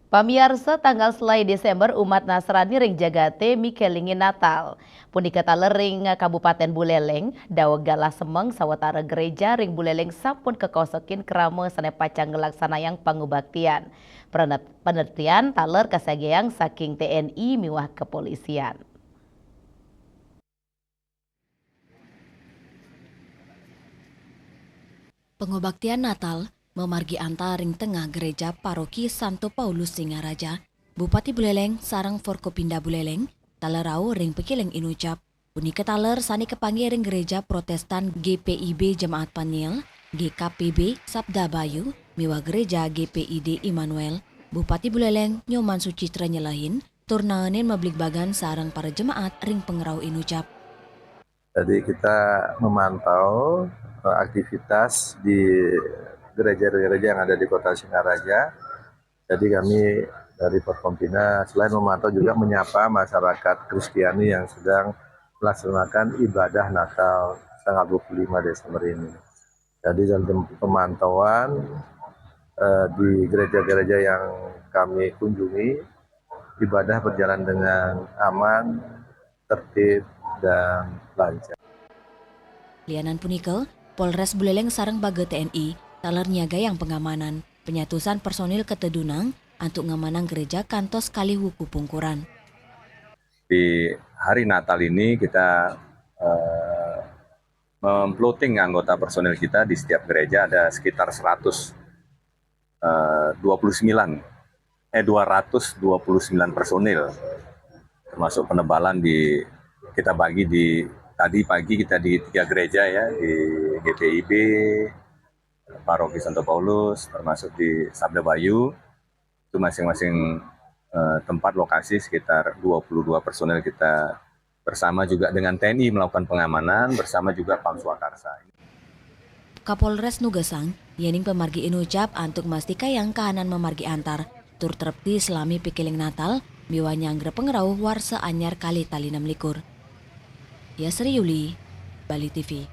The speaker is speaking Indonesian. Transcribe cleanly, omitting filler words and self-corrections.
Pamiarsa tanggal selai Desember umat Nasrani ring jagate mikelingin Natal. Punika taler ring Kabupaten Buleleng, dawegala semeng sawatara gereja ring Buleleng sampun kekosokin kerama sane pacang ngelaksanayang pangubaktian. Penelitian taler kasageang saking TNI miwah kepolisian. Pengobaktian Natal memargi antaring tengah gereja paroki Santo Paulus Singaraja, Bupati Buleleng sarang Forkopinda Buleleng, talerau ring pekileng inucap, punika taler sani kepanggih ring gereja Protestan GPIB Jemaat Paniel, GKPB Sabda Bayu, miwa gereja GPID Immanuel, Bupati Buleleng Nyoman Sucitra nyelahin, turnaenin meblik bagan sarang para jemaat ring pengerau inucap. Jadi kita memantau aktivitas di gereja-gereja yang ada di Kota Singaraja. Jadi kami dari Forkompinda selain memantau juga menyapa masyarakat Kristiani yang sedang melaksanakan ibadah Natal tanggal 25 Desember ini. Jadi dalam pemantauan di gereja-gereja yang kami kunjungi, ibadah berjalan dengan aman, tertib, dan lancar. Lianan punika, Polres Buleleng sareng Bage TNI taler niaga yang pengamanan, penyatusan personil ketedunang untuk ngamanang gereja kantos Kaliwuku Pungkuran. Di hari Natal ini kita memploting anggota personil kita di setiap gereja ada sekitar 229 personil, termasuk penebalan kita bagi tadi pagi kita di 3 gereja ya, di GPIB, Paroki Santo Paulus, termasuk di Sabda Bayu, itu masing-masing tempat lokasi sekitar 22 personel kita bersama juga dengan TNI melakukan pengamanan bersama juga Pam Swakarsa. Kapolres Nugasang, yening pemargi inucap untuk mastika yang kahanan memargi antar, tur terpti selami pikiling Natal, miwa nyangger pengerau warsa anyar kali tali 6 likur. Yasri Yuli, Bali TV.